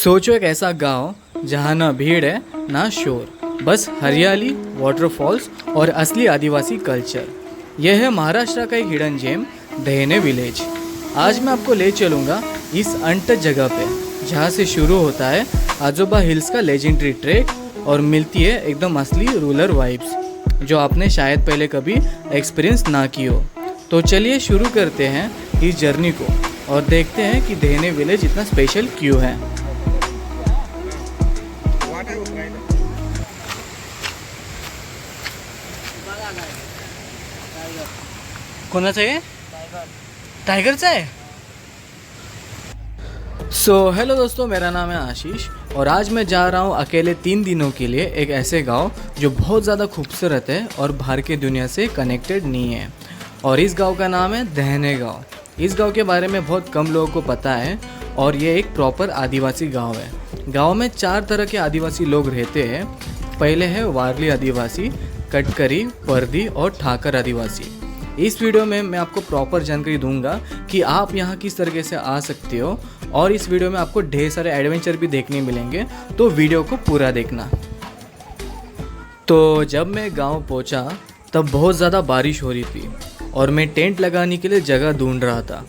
सोचो एक ऐसा गांव जहां ना भीड़ है ना शोर, बस हरियाली, वाटरफॉल्स और असली आदिवासी कल्चर। यह है महाराष्ट्र का एक हिडन जेम, दहेने विलेज। आज मैं आपको ले चलूँगा इस अनटच जगह पे, जहाँ से शुरू होता है आजोबा हिल्स का लेजेंडरी ट्रैक और मिलती है एकदम असली रूरल वाइब्स, जो आपने शायद पहले कभी एक्सपीरियंस ना की हो। तो चलिए शुरू करते हैं इस जर्नी को और देखते हैं कि दहेने विलेज इतना स्पेशल क्यों है। कोणाचा आहे? टाइगरचा आहे। हेलो दोस्तों, मेरा नाम है आशीष और आज मैं जा रहा हूँ अकेले 3 दिनों के लिए एक ऐसे गांव जो बहुत ज़्यादा खूबसूरत है और बाहर की दुनिया से कनेक्टेड नहीं है। और इस गांव का नाम है दहेने गांव। इस गांव के बारे में बहुत कम लोगों को पता है और ये एक प्रॉपर आदिवासी गांव है। गांव में 4 तरह के आदिवासी लोग रहते हैं। पहले है वारली आदिवासी, कटकरी, पर्दी और ठाकर आदिवासी। इस वीडियो में मैं आपको प्रॉपर जानकारी दूंगा कि आप यहाँ किस तरीके से आ सकते हो और इस वीडियो में आपको ढेर सारे एडवेंचर भी देखने मिलेंगे, तो वीडियो को पूरा देखना। तो जब मैं गांव पहुंचा तब बहुत ज़्यादा बारिश हो रही थी और मैं टेंट लगाने के लिए जगह ढूंढ रहा था।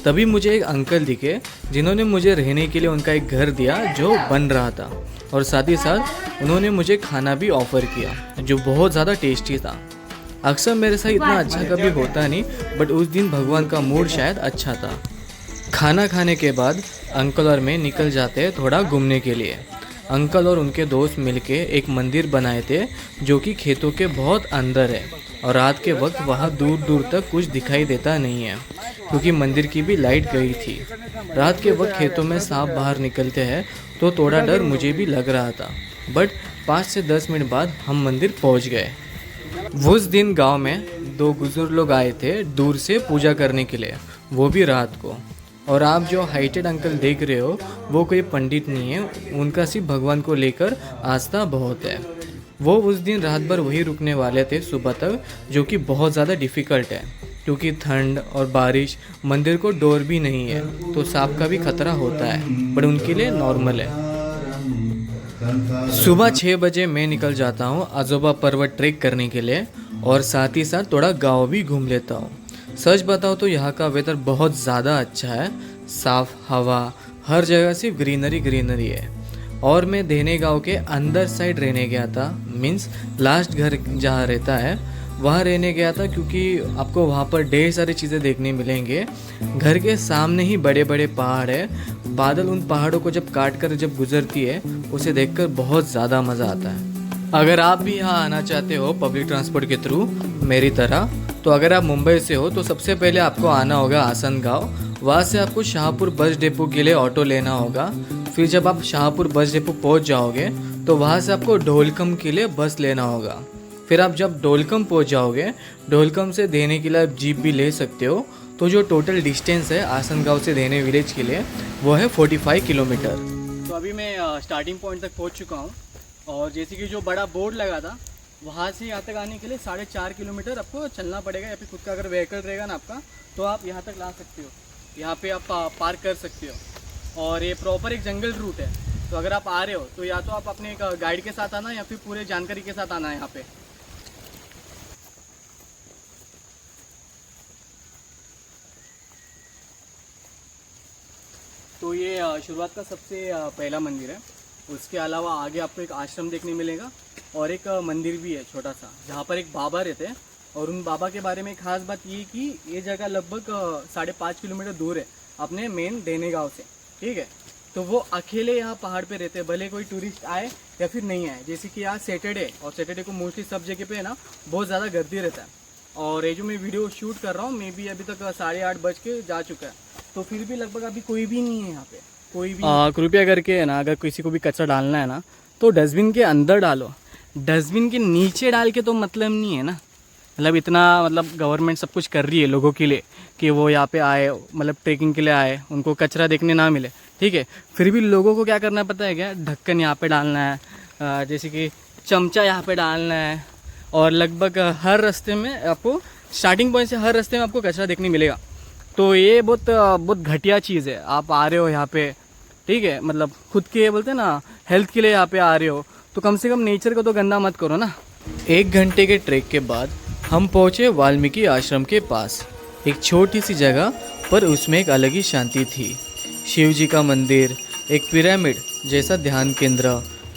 तभी मुझे एक अंकल दिखे जिन्होंने मुझे रहने के लिए उनका एक घर दिया जो बन रहा था, और साथ ही साथ उन्होंने मुझे खाना भी ऑफ़र किया जो बहुत ज़्यादा टेस्टी था। अक्सर मेरे साथ इतना अच्छा कभी होता नहीं, बट उस दिन भगवान का मूड शायद अच्छा था। खाना खाने के बाद अंकल और मैं निकल जाते हैं थोड़ा घूमने के लिए। अंकल और उनके दोस्त मिलके एक मंदिर बनाए थे जो कि खेतों के बहुत अंदर है, और रात के वक्त वहाँ दूर दूर तक कुछ दिखाई देता नहीं है क्योंकि मंदिर की भी लाइट गई थी। रात के वक्त खेतों में सांप बाहर निकलते हैं तो थोड़ा डर मुझे भी लग रहा था, बट 5 से 10 मिनट बाद हम मंदिर पहुँच गए। उस दिन गांव में 2 बुजुर्ग लोग आए थे दूर से पूजा करने के लिए, वो भी रात को। और आप जो हाइटेड अंकल देख रहे हो वो कोई पंडित नहीं है, उनका सिर्फ भगवान को लेकर आस्था बहुत है। वो उस दिन रात भर वहीं रुकने वाले थे सुबह तक, जो कि बहुत ज़्यादा डिफ़िकल्ट है क्योंकि ठंड और बारिश, मंदिर को डोर भी नहीं है तो सांप का भी खतरा होता है, बट उनके लिए नॉर्मल है। सुबह 6 बजे मैं निकल जाता हूँ आजोबा पर्वत ट्रैक करने के लिए और साथ ही साथ थोड़ा गांव भी घूम लेता हूँ। सच बताओ तो यहाँ का वेदर बहुत ज़्यादा अच्छा है, साफ़ हवा, हर जगह सिर्फ ग्रीनरी है। और मैं दहेने गांव के अंदर साइड रहने गया था, मीन्स लास्ट घर जहाँ रहता है वहाँ रहने गया था, क्योंकि आपको वहाँ पर ढेर सारी चीज़ें देखने मिलेंगे। घर के सामने ही बड़े बड़े पहाड़ है, बादल उन पहाड़ों को जब काट कर जब गुजरती है उसे देखकर बहुत ज़्यादा मज़ा आता है। अगर आप भी यहाँ आना चाहते हो पब्लिक ट्रांसपोर्ट के थ्रू मेरी तरह, तो अगर आप मुंबई से हो तो सबसे पहले आपको आना होगा आसनगांव। वहाँ से आपको शाहपुर बस डिपो के लिए ऑटो लेना होगा। फिर जब आप शाहपुर बस डिपो पहुँच जाओगे तो वहाँ से आपको ढोलकम के लिए बस लेना होगा। फिर आप जब ढोलकम पहुँच जाओगे, ढोलकम से दहेने के लिए आप जीप भी ले सकते हो। तो जो टोटल डिस्टेंस है आसनगांव से दहेने विलेज के लिए वो है 45 किलोमीटर। तो अभी मैं स्टार्टिंग पॉइंट तक पहुँच चुका हूँ, और जैसे कि जो बड़ा बोर्ड लगा था वहाँ से यहाँ तक आने के लिए 4.5 किलोमीटर आपको चलना पड़ेगा, या फिर खुद का अगर व्हीकल रहेगा ना आपका तो आप यहाँ तक ला सकते हो। यहाँ पे आप पार्क कर सकते हो, और ये प्रॉपर एक जंगल रूट है। तो अगर आप आ रहे हो तो या तो आप अपने एक गाइड के साथ आना या फिर पूरे जानकारी के साथ आना है यहाँ पे। तो ये शुरुआत का सबसे पहला मंदिर है। उसके अलावा आगे आपको एक आश्रम देखने मिलेगा और एक मंदिर भी है छोटा सा, जहाँ पर एक बाबा रहते हैं। और उन बाबा के बारे में खास बात ये कि ये जगह लगभग 5.5 किलोमीटर दूर है अपने मेन दहेने गांव से, ठीक है। तो वो अकेले यहाँ पहाड़ पे रहते हैं, भले कोई टूरिस्ट आए या फिर नहीं आए। जैसे कि आज सैटरडे, और सैटरडे को मोस्टली सब जगह पे है ना बहुत ज़्यादा गर्दी रहता है। और ये जो मैं वीडियो शूट कर रहा हूँ मे भी अभी तक 8:30 बज के जा चुका है, तो फिर भी लगभग अभी कोई भी नहीं है यहाँ पे, कोई भी। कृपया करके है ना, अगर किसी को भी कचरा डालना है ना तो डस्टबिन के अंदर डालो, डस्टबिन के नीचे डाल के तो मतलब नहीं है ना। मतलब इतना गवर्नमेंट सब कुछ कर रही है लोगों के लिए कि वो यहाँ पे आए, मतलब ट्रेकिंग के लिए आए, उनको कचरा देखने ना मिले, ठीक है। फिर भी लोगों को क्या करना पता है क्या, ढक्कन यहाँ पे डालना है, जैसे कि चमचा यहाँ पे डालना है। और लगभग हर रास्ते में आपको, स्टार्टिंग पॉइंट से हर रास्ते में आपको कचरा देखने मिलेगा। तो ये बहुत घटिया चीज़ है। आप आ रहे हो यहाँ पे ठीक है, मतलब खुद के बोलते हैं ना हेल्थ के लिए यहाँ पे आ रहे हो तो कम से कम नेचर को तो गंदा मत करो ना। 1 घंटे के ट्रैक के बाद हम पहुंचे वाल्मीकि आश्रम के पास। एक छोटी सी जगह पर उसमें एक अलग ही शांति थी। शिव जी का मंदिर, एक पिरामिड जैसा ध्यान केंद्र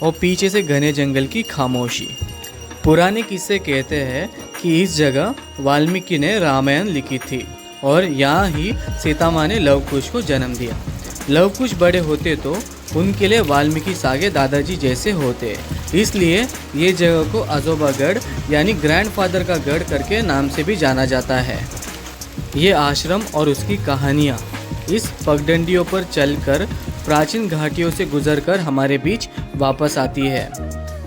और पीछे से घने जंगल की खामोशी। पुराने किस्से कहते हैं कि इस जगह वाल्मीकि ने रामायण लिखी थी और यहाँ ही सीता माँ ने लव कुश को जन्म दिया। लव कुश बड़े होते तो उनके लिए वाल्मीकि सागे दादाजी जैसे होते, इसलिए ये जगह को अजोबागढ़ यानी ग्रैंडफादर का गढ़ करके नाम से भी जाना जाता है। ये आश्रम और उसकी कहानियाँ इस पगडंडियों पर चलकर प्राचीन घाटियों से गुजरकर हमारे बीच वापस आती है।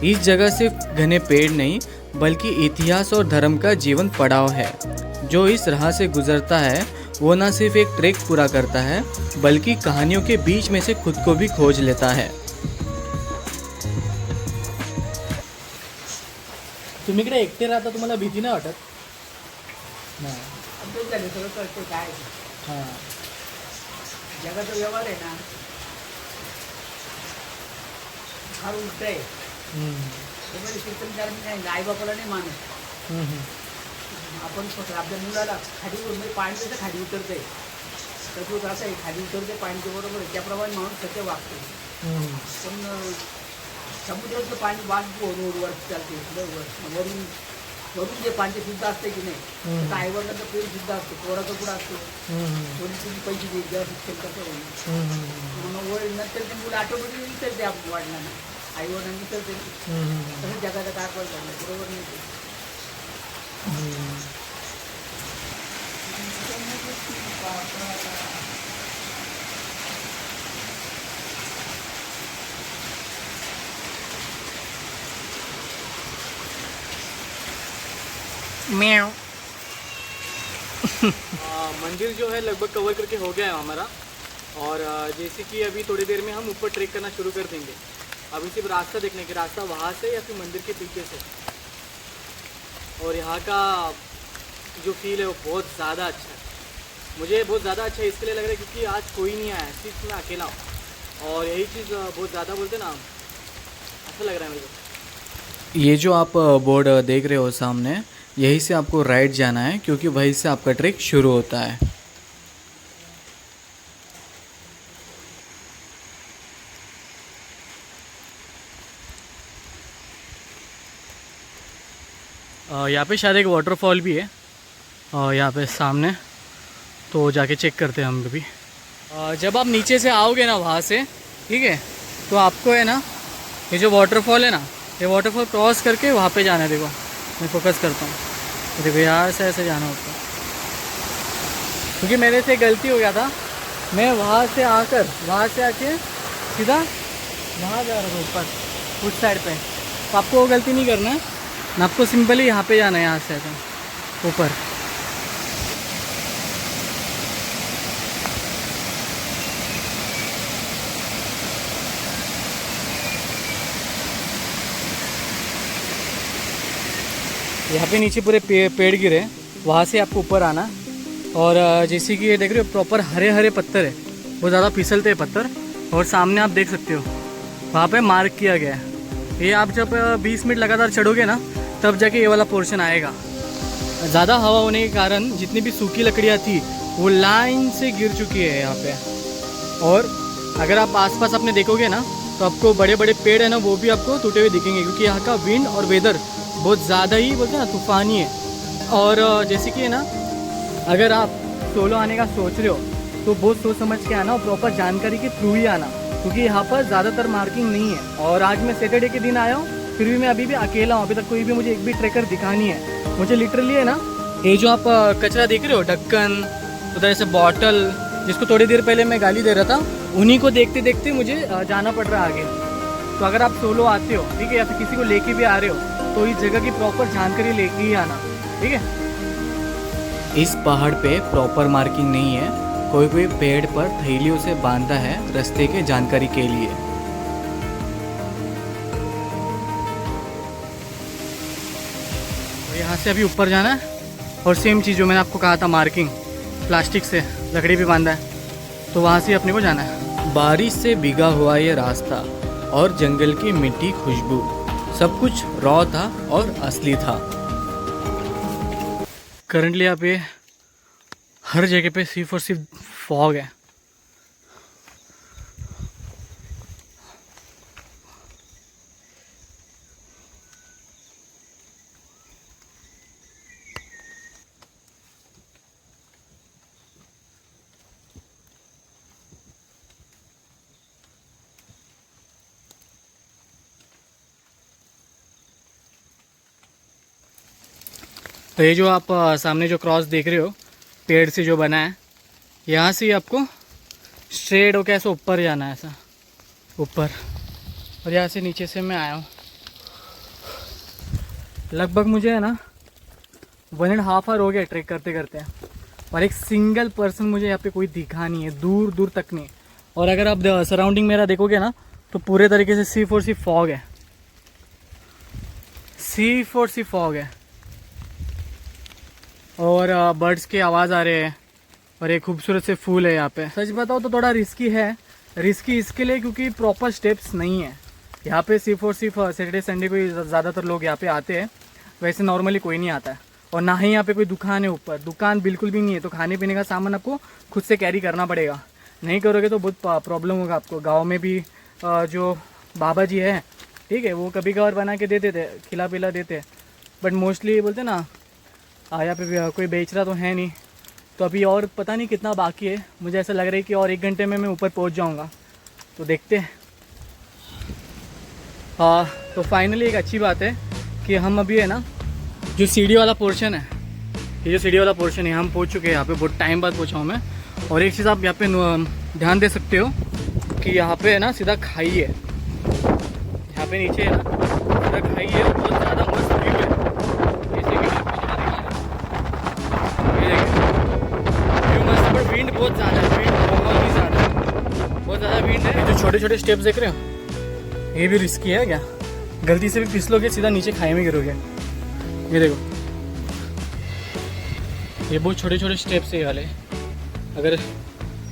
इस जगह सिर्फ घने पेड़ नहीं बल्कि इतिहास और धर्म का जीवन पड़ाव है। जो इस राह से गुजरता है वो न सिर्फ एक ट्रैक पूरा करता है बल्कि कहानियों के बीच में से खुद को भी खोज लेता है। तुम्ही इकडे एकटे राहता, तुम्हाला भीती नाही वाटत? नाही. सगळं कळतं काय हां. जगाचा व्यवहार आहे ना फार उलट आहे. त्यामध्ये कीर्तन कारण काय आई बापाला नाही मानत. आपण स्वतः आपल्या मुलाला खाली म्हणजे पाणी जसं खाली उतरतंय तर तो कसं आहे खाली उतरते पाणीच्या बरोबर आहे त्याप्रमाणे माणूस सत्य वागतो. पण समुद्राचं पाणी वाट वर चालते बरोबर वरून वरून जे पाणी शुद्ध असते की नाही तर आईवडिलांचं प्रेम शुद्ध असतं, पोराचं कुठं असतो कोणी तुम्ही पैसे देईल जेव्हा शिक्षण कसं होईल मग वर नंतर ते मुलं ऑटोमॅटिकली विचारते आपण वाढल्यानं आईवडिलांनी विचारते तसं जगाचा कारभार झाला बरोबर नाही ते. मंदिर जो है लगभग कवर करके हो गया है हमारा और जैसे कि अभी थोड़ी देर में हम ऊपर ट्रेक करना शुरू कर देंगे। अभी सिर्फ रास्ता देखने के रास्ता वहाँ से या फिर मंदिर के पीछे से। और यहाँ का जो फील है वो बहुत ज़्यादा अच्छा है। मुझे बहुत ज़्यादा अच्छा इसके लिए लग रहा है क्योंकि आज कोई नहीं आया है, सिर्फ मैं अकेला हूँ और यही चीज़ बहुत ज़्यादा बोलते ना अच्छा लग रहा है मेरे को। ये जो आप बोर्ड देख रहे हो सामने, यहीं से आपको राइट जाना है क्योंकि वहीं से आपका ट्रैक शुरू होता है। यहाँ पे शायद एक वाटरफॉल भी है और यहाँ पे सामने, तो जाके चेक करते हैं हम भी। जब आप नीचे से आओगे ना वहाँ से, ठीक है, तो आपको है ना ये जो वाटरफॉल है ना, ये वाटरफॉल क्रॉस करके वहाँ पे जाना है। देखो मैं फोकस करता हूँ, देखो यहाँ से ऐसे जाना होता है क्योंकि मेरे से गलती हो गया था। मैं वहाँ से आकर वहाँ से आके सीधा वहाँ जा रहा था ऊपर उस साइड पे, तो आपको वो गलती नहीं करना है ना, आपको सिंपली यहाँ पे जाना है, यहाँ से ऐसा ऊपर। यहाँ पे नीचे पूरे पेड़ गिरे, वहाँ से आपको ऊपर आना। और जैसे कि ये देख रहे हो प्रॉपर हरे हरे पत्थर है, बहुत ज़्यादा फिसलते हैं पत्थर। और सामने आप देख सकते हो वहाँ पे मार्क किया गया है। ये आप जब 20 मिनट लगातार चढ़ोगे ना तब जाके ये वाला पोर्शन आएगा। ज़्यादा हवा होने के कारण जितनी भी सूखी लकड़ियाँ थी वो लाइन से गिर चुकी है यहाँ पे। और अगर आप आसपास अपने देखोगे ना तो आपको बड़े बड़े पेड़ है ना वो भी आपको टूटे हुए दिखेंगे क्योंकि यहाँ का विंड और वेदर बहुत ज़्यादा ही बोलते हैं ना तूफ़ानी है। और जैसे कि है ना अगर आप सोलो आने का सोच रहे हो तो बहुत सोच समझ के आना और प्रॉपर जानकारी के थ्रू ही आना क्योंकि यहाँ पर ज़्यादातर मार्किंग नहीं है। और आज मैं सैटरडे के दिन आया हूँ, फिर भी मैं अभी भी अकेला हूँ, अभी तक कोई भी मुझे एक भी ट्रैकर दिखा नहीं है। मुझे लिटरली है ना ये जो आप कचरा देख रहे हो, ढक्कन, उधर ऐसे बॉटल जिसको थोड़ी देर पहले मैं गाली दे रहा था, उन्हीं को देखते देखते मुझे जाना पड़ रहा है आगे। तो अगर आप सोलो आते हो, ठीक है, या फिर किसी को लेके भी आ रहे हो तो इस जगह की प्रॉपर जानकारी लेके ही आना, ठीक है। इस पहाड़ पे प्रॉपर मार्किंग नहीं है, कोई कोई पेड़ पर थैलियों से बांधा है रास्ते के जानकारी के लिए। और यहाँ से अभी ऊपर जाना है और सेम चीज़ जो मैंने आपको कहा था मार्किंग, प्लास्टिक से लकड़ी भी बांधा है, तो वहाँ से अपने को जाना है। बारिश से भीगा हुआ ये रास्ता और जंगल की मिट्टी खुशबू, सब कुछ रॉ था और असली था। करंटली यहाँ पे हर जगह पे सिर्फ और सिर्फ फॉग है। तो ये जो आप सामने जो क्रॉस देख रहे हो पेड़ से जो बना है, यहाँ से ही आपको स्ट्रेट होकर ऐसा ऊपर जाना है, ऐसा ऊपर। और यहाँ से नीचे से मैं आया हूँ। लगभग मुझे है ना 1.5 आवर हो गया ट्रैक करते करते, और एक सिंगल पर्सन मुझे यहाँ पे कोई दिखा नहीं है, दूर दूर तक नहीं। और अगर आप सराउंडिंग मेरा देखोगे ना तो पूरे तरीके से सिर्फ और सिर्फ फॉग है, सिर्फ और सिर्फ फॉग है। और बर्ड्स की आवाज़ आ रहे हैं और एक खूबसूरत से फूल है यहाँ पे। सच बताओ तो थोड़ा रिस्की है, रिस्की इसके लिए क्योंकि प्रॉपर स्टेप्स नहीं है यहाँ पे। सिर्फ और सिर्फ सैटरडे संडे को ही ज़्यादातर लोग यहाँ पे आते हैं, वैसे नॉर्मली कोई नहीं आता है। और ना ही यहाँ पे कोई दुकान है, ऊपर दुकान बिल्कुल भी नहीं है। तो खाने पीने का सामान आपको खुद से कैरी करना पड़ेगा, नहीं करोगे तो बहुत प्रॉब्लम होगा आपको। गाँव में भी जो बाबा जी है, ठीक है, वो कभी कभार बना के देते थे, खिला पिला देते, बट मोस्टली बोलते ना यहाँ पे कोई बेच रहा तो है नहीं। तो अभी और पता नहीं कितना बाकी है, मुझे ऐसा लग रहा है कि और 1 घंटे में मैं ऊपर पहुँच जाऊँगा, तो देखते हैं। तो फाइनली एक अच्छी बात है कि हम अभी है ना जो सीढ़ी वाला पोर्शन है, ये जो सीढ़ी वाला पोर्शन है हम पहुँच चुके हैं यहाँ पे। बहुत टाइम बाद पहुँचा हूँ मैं। और एक चीज़ आप यहाँ पे ध्यान दे सकते हो कि यहाँ पे है ना सीधा खाई है, यहाँ पे नीचे है ना सीधा खाई है, बहुत ज़्यादा मस्त व्यू है। विंड बहुत ज़्यादा है, विंड बहुत ही ज़्यादा है, बहुत ज़्यादा विंड है। जो छोटे छोटे स्टेप्स देख रहे हो, ये भी रिस्की है क्या? गलती से भी फिसलोगे सीधा नीचे खाई में गिरोगे। ये देखो, ये बहुत छोटे छोटे स्टेप्स है ये वाले। अगर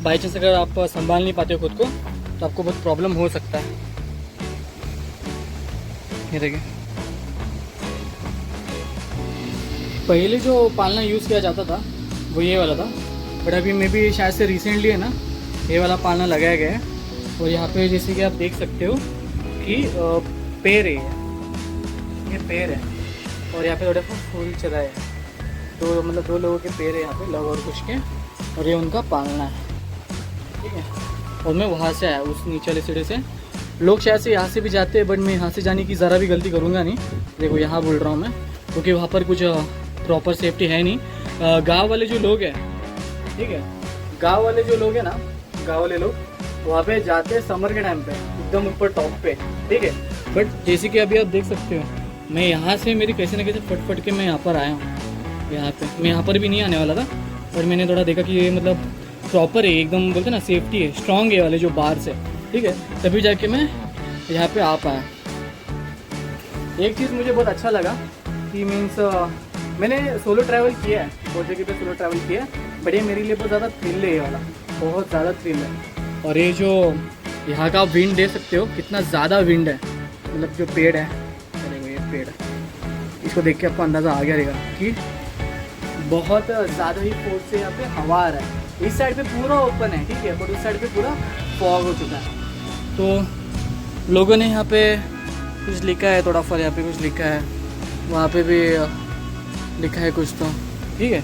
बाई चांस अगर आप संभाल नहीं पाते हो खुद को तो आपको बहुत प्रॉब्लम हो सकता है। ये देखिए, पहले जो पालना यूज़ किया जाता था वो ये वाला था, बट अभी मे भी शायद से रिसेंटली है ना ये वाला पालना लगाया गया है। और यहाँ पे जैसे कि आप देख सकते हो कि पेड़ है, ये पेड़ है, और यहाँ पे थोड़ा फूल चला है। तो मतलब 2 लोगों के पेड़ है यहाँ पे, लव और कुछ के, और ये उनका पालना है, ठीक है। और मैं वहाँ से आया उस नीचे वाले सीढ़ी से। लोग शायद से यहाँ से भी जाते हैं, बट मैं यहाँ से जाने की ज़रा भी गलती करूँगा नहीं। देखो यहाँ बोल रहा हूँ मैं, क्योंकि वहाँ पर कुछ प्रॉपर सेफ्टी है नहीं। गाँव वाले जो लोग हैं, ठीक है, गांव वाले जो लोग हैं ना, गांव वाले लोग वहाँ पे जाते हैं समर के टाइम पे, एकदम ऊपर टॉप पे, ठीक है। बट जैसे कि अभी आप देख सकते हो, मैं यहाँ से मेरी कैसे ना कैसे फट के मैं यहाँ पर आया हूँ। यहाँ पे मैं यहाँ पर भी नहीं आने वाला था, पर मैंने थोड़ा देखा कि ये मतलब प्रॉपर है, एकदम बोलते ना सेफ्टी है, स्ट्रॉन्ग है वाले जो बाहर से, ठीक है, तभी जाके मैं यहाँ पे आ पाया। एक चीज़ मुझे बहुत अच्छा लगा कि मीन्स मैंने सोलो ट्रैवल किया है, बहुत जगह पे सोलो ट्रैवल किया है, बट ये मेरे लिए बहुत ज़्यादा थ्रिल है, ये वाला बहुत ज़्यादा थ्रिल है। और ये जो यहाँ का विंड दे सकते हो, कितना ज़्यादा विंड है, मतलब जो पेड़ है, अरे ये पेड़ है, इसको देख के आपको अंदाज़ा आ गया रहेगा कि बहुत ज़्यादा ही फोर्स से यहाँ पे हवा आ रहा है। इस साइड पे पूरा ओपन है, ठीक है, बट उस साइड पे पूरा फॉग हो चुका है। तो लोगों ने यहाँ पे कुछ लिखा है, थोड़ा फल यहाँ पे कुछ लिखा है, वहाँ पे भी लिखा है कुछ, तो ठीक है,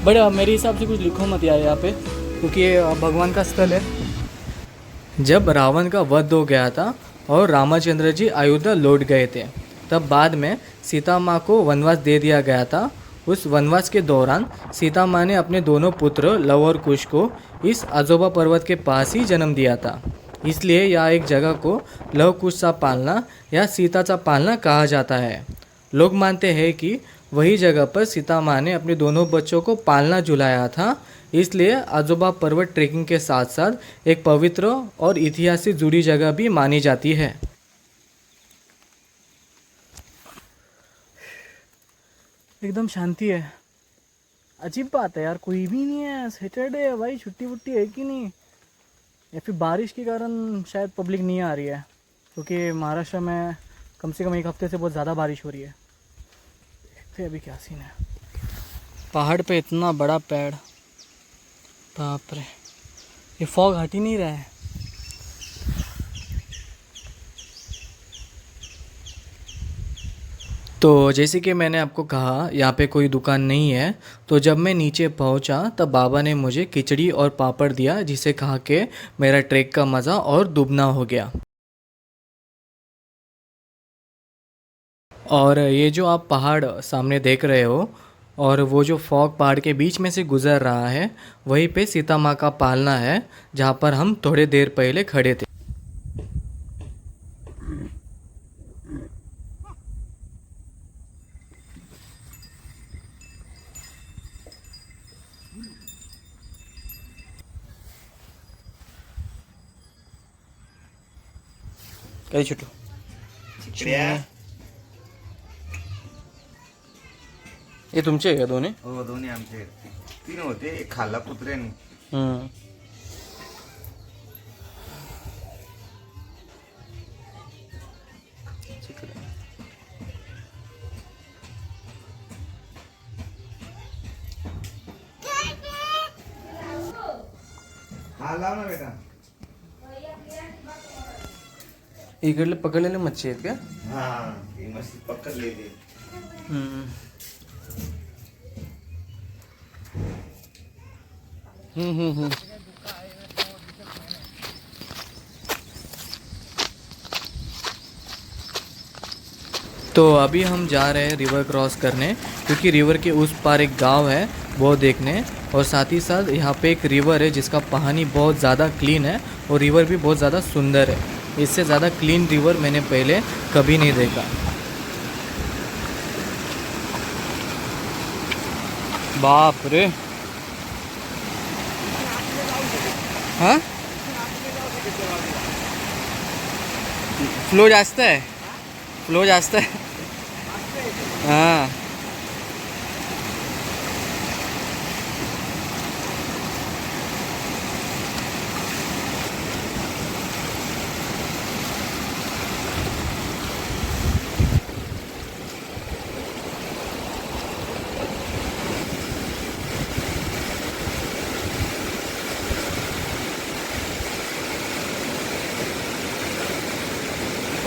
बट मेरे हिसाब से कुछ लिखो मत यार यहाँ पे, क्योंकि ये भगवान का स्थल है। जब रावण का वध हो गया था और रामचंद्र जी अयोध्या लौट गए थे, तब बाद में सीता माँ को वनवास दे दिया गया था। उस वनवास के दौरान सीता माँ ने अपने दोनों पुत्र लव और कुश को इस अजोबा पर्वत के पास ही जन्म दिया था। इसलिए यह एक जगह को लव कुश सा पालना या सीता सा पालना कहा जाता है। लोग मानते हैं कि वही जगह पर सीता माँ ने अपने दोनों बच्चों को पालना झुलाया था, इसलिए अजोबा पर्वत ट्रेकिंग के साथ साथ एक पवित्र और इतिहास से जुड़ी जगह भी मानी जाती है। एकदम शांति है, अजीब बात है यार, कोई भी नहीं है, सैटरडे है भाई, छुट्टी वुट्टी है कि नहीं? या फिर बारिश के कारण शायद पब्लिक नहीं आ रही है, क्योंकि महाराष्ट्र में कम से कम एक हफ्ते से बहुत ज़्यादा बारिश हो रही है। देखते हैं अभी क्या सीन है। पहाड़ पे इतना बड़ा पेड़, बाप रे, ये फॉग हट ही नहीं रहा है। तो जैसे कि मैंने आपको कहा यहाँ पे कोई दुकान नहीं है, तो जब मैं नीचे पहुँचा तब बाबा ने मुझे खिचड़ी और पापड़ दिया, जिसे खा के मेरा ट्रैक का मज़ा और दुगना हो गया। और ये जो आप पहाड़ सामने देख रहे हो और वो जो फॉग पहाड़ के बीच में से गुज़र रहा है, वहीं पे सीता माँ का पालना है, जहाँ पर हम थोड़े देर पहले खड़े थे। काही छोटू हे तुमचे आहे का दोन्ही? हो दोन्ही आमचे 3 होते, एक खाल्ला कुत्र्याने. हा लाव ना बेटा. इकडले पकडलेले मच्छी आहेत का? हा ही मस्त पकडलेली. तो अभी हम जा रहे हैं रिवर क्रॉस करने, क्योंकि रिवर के उस पार एक गांव है वो देखने, और साथ ही साथ यहाँ पे एक रिवर है जिसका पानी बहुत ज़्यादा क्लीन है और रिवर भी बहुत ज़्यादा सुंदर है। इससे ज़्यादा क्लीन रिवर मैंने पहले कभी नहीं देखा। बाप रे, हाँ फ्लो जास्त आहे, फ्लो जास्त आहे. हाँ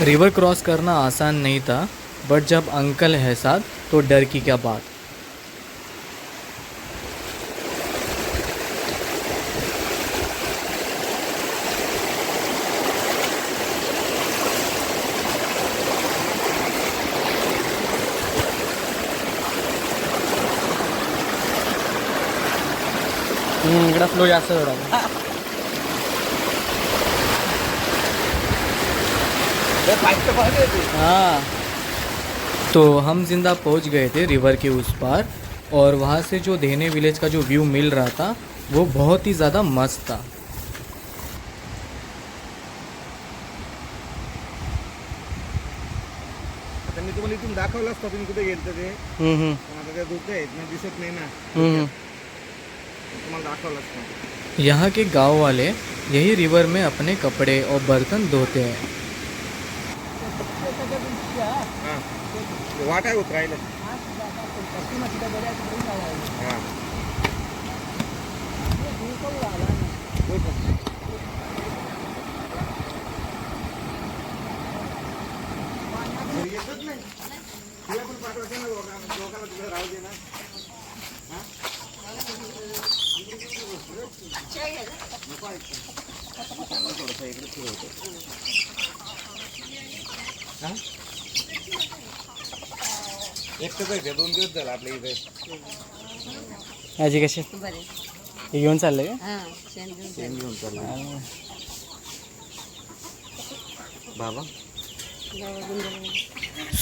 रिवर क्रॉस करना आसान नहीं था, बट जब अंकल है साथ तो डर की क्या बात। इकडं फ्लो जास्त थोडा. हाँ तो हम जिंदा पहुंच गए थे रिवर के उस पार, और वहाँ से जो देहने विलेज का जो व्यू मिल रहा था वो बहुत ही ज़्यादा मस्त था। आता मी तुम्हाला इथून दाखवलं असतं तुम्ही कुठे गेलते ते, पण आता त्या धुके आहेत ना, दिसत नाही ना. तुम्हाला दाखवलं असतं. यहाँ के गांव वाले यही रिवर में अपने कपड़े और बर्तन धोते हैं। हा वाट आहे उतरायला. हा येतच नाही. तुला पण पाठवायचं ना लोकांना तुला राहू दे ना. थोडंसं इकडे फिरवतो. एकटंच आहे ते, 2 दिवस झाले आपल्या इथे. आजी कशी हे घेऊन चालले का? शेण घेऊन चालला बाबा.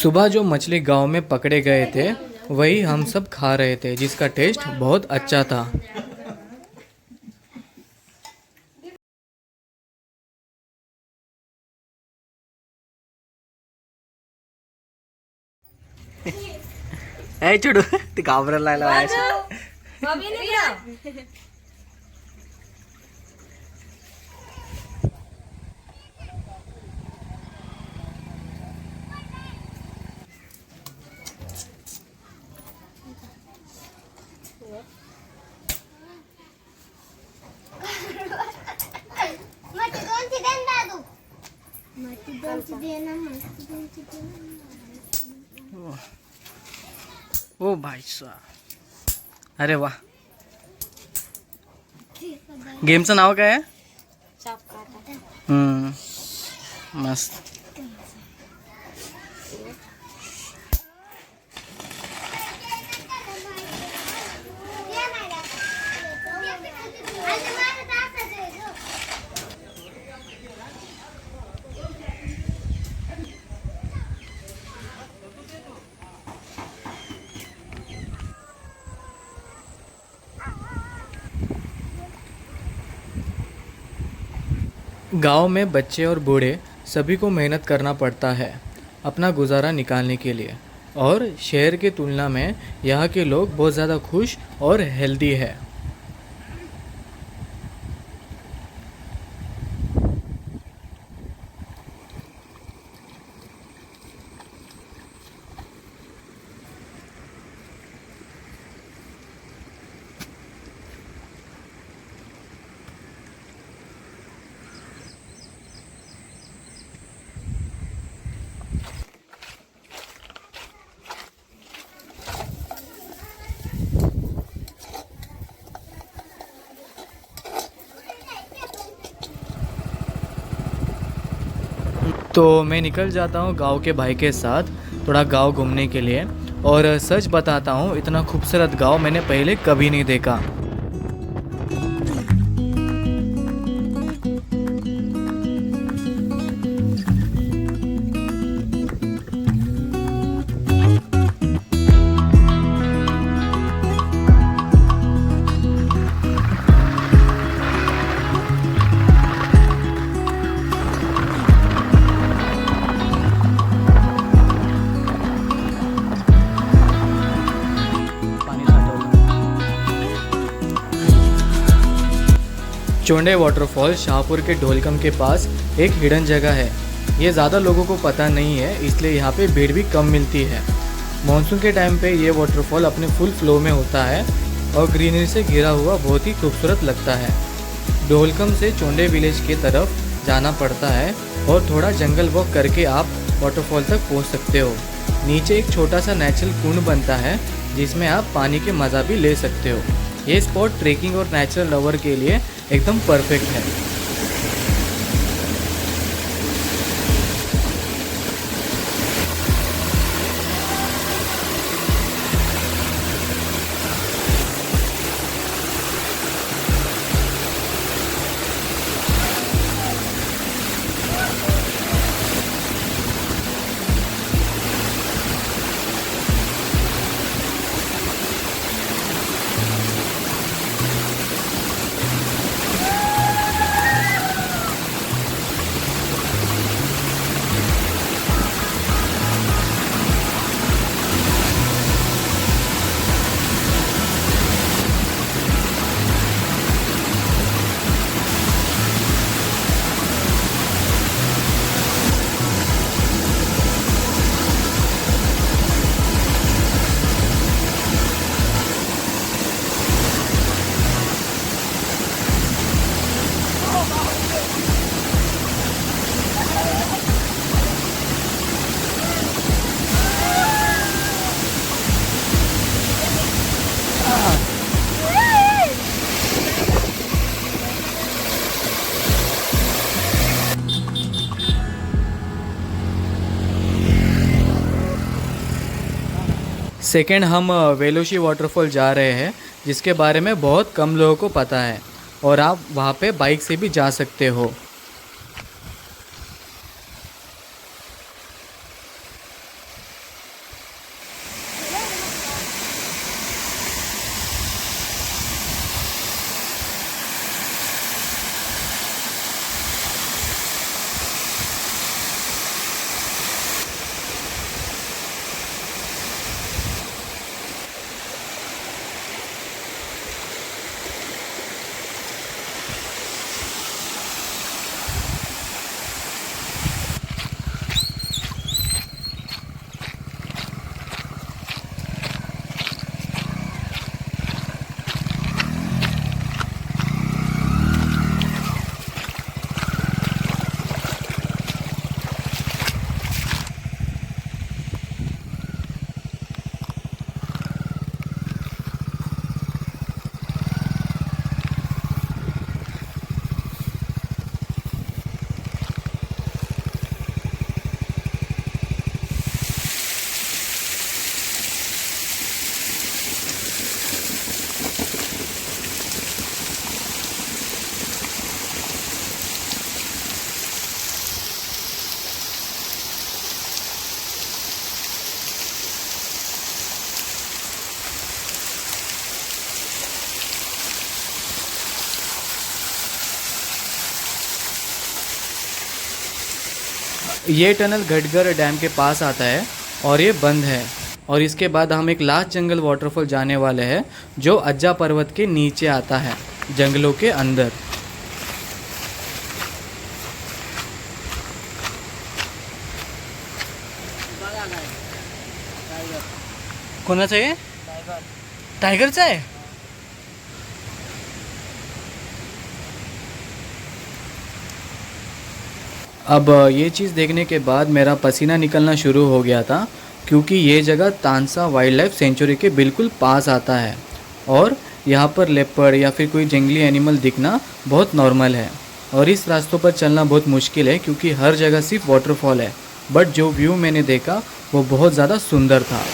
सुबह जो मछली गांव में पकड़े गए थे वही हम सब खा रहे थे, जिसका टेस्ट बहुत अच्छा था। ए छोटू ते घाबरायला लागला. ओ भाई साहब, अरे वाह. गेमचं नाव काय आहे? मस्त. गांव में बच्चे और बूढ़े सभी को मेहनत करना पड़ता है अपना गुजारा निकालने के लिए, और शहर की तुलना में यहाँ के लोग बहुत ज़्यादा खुश और हेल्दी है। तो मैं निकल जाता हूँ गांव के भाई के साथ थोड़ा गांव घूमने के लिए, और सच बताता हूँ इतना खूबसूरत गांव मैंने पहले कभी नहीं देखा। चोंडे वाटरफॉल शाहपुर के ढोलकम के पास एक हिडन जगह है। ये ज़्यादा लोगों को पता नहीं है, इसलिए यहाँ पे भीड़ भी कम मिलती है। मॉनसून के टाइम पे ये वाटरफॉल अपने फुल फ्लो में होता है और ग्रीनरी से घिरा हुआ बहुत ही खूबसूरत लगता है। ढोलकम से चोंडे विलेज की तरफ जाना पड़ता है और थोड़ा जंगल वॉक करके आप वाटरफॉल तक पहुँच सकते हो। नीचे एक छोटा सा नेचुरल कुंड बनता है जिसमें आप पानी के मज़ा भी ले सकते हो। ये स्पॉट ट्रेकिंग और नेचुरल लवर के लिए एकदम परफेक्ट है। सेकेंड हम वेलोशी वाटरफॉल जा रहे हैं, जिसके बारे में बहुत कम लोगों को पता है, और आप वहाँ पे बाइक से भी जा सकते हो। ये टनल घटगर डैम के पास आता है और ये बंद है। और इसके बाद हम एक लास्ट जंगल वाटरफॉल जाने वाले हैं जो अज्जा पर्वत के नीचे आता है, जंगलों के अंदर। कोणाचा आहे? टायगरचा आहे? अब ये चीज़ देखने के बाद मेरा पसीना निकलना शुरू हो गया था, क्योंकि ये जगह तानसा वाइल्ड लाइफ सेंचुरी के बिल्कुल पास आता है और यहाँ पर लेपर्ड या फिर कोई जंगली एनिमल दिखना बहुत नॉर्मल है। और इस रास्तों पर चलना बहुत मुश्किल है क्योंकि हर जगह सिर्फ वाटरफॉल है, बट जो व्यू मैंने देखा वो बहुत ज़्यादा सुंदर था।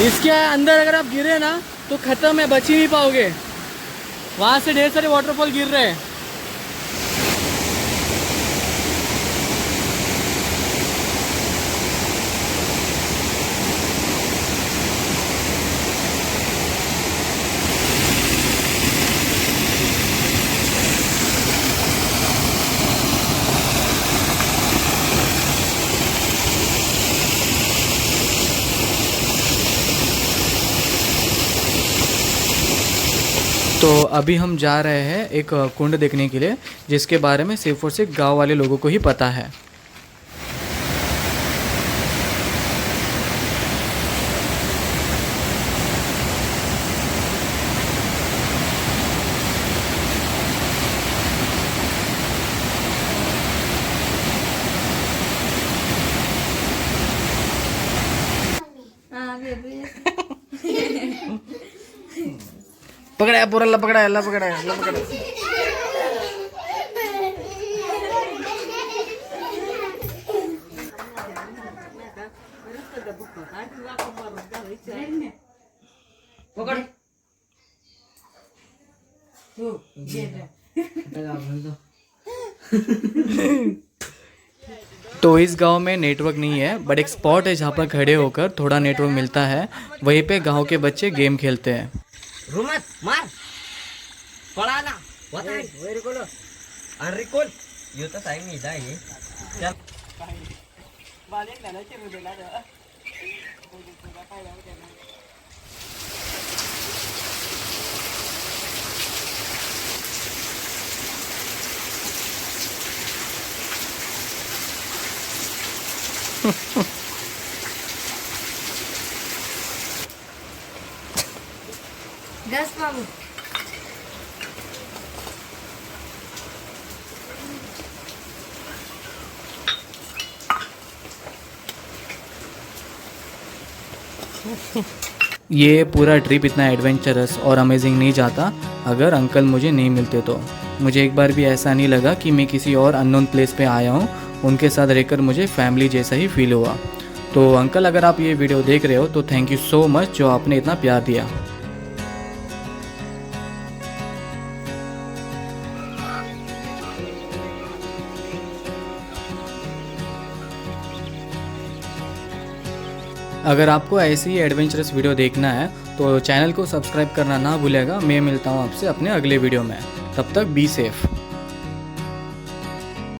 इसके अंदर अगर आप गिरे ना तो ख़त्म है, बच ही नहीं पाओगे। वहाँ से ढेर सारे वाटरफॉल गिर रहे हैं। तो अभी हम जा रहे हैं एक कुंड देखने के लिए, जिसके बारे में सिर्फ और सिर्फ गांव वाले लोगों को ही पता है। पकड़ा पोराला, पकड़ा याला, पकड़ा याला, पकड़ा। तो इस गांव में नेटवर्क नहीं है, बट एक स्पॉट है जहाँ पर खड़े होकर थोड़ा नेटवर्क मिलता है। वहीं पे गांव के बच्चे गेम खेलते हैं। रुमत मार पळा ना होता है वेरी गुड अरे कोल यो तो टाइम नहीं था ये चल Gas babu. ये पूरा ट्रिप इतना एडवेंचरस और अमेजिंग नहीं जाता अगर अंकल मुझे नहीं मिलते तो। मुझे एक बार भी ऐसा नहीं लगा कि मैं किसी और अननोन प्लेस पे आया हूँ। उनके साथ रहकर मुझे फैमिली जैसा ही फील हुआ। तो अंकल, अगर आप ये वीडियो देख रहे हो तो थैंक यू सो मच जो आपने इतना प्यार दिया। अगर आपको ऐसी एडवेंचरस वीडियो देखना है तो चैनल को सब्सक्राइब करना ना भूलेगा। मैं मिलता हूँ आपसे अपने अगले वीडियो में। तब तक बी सेफ।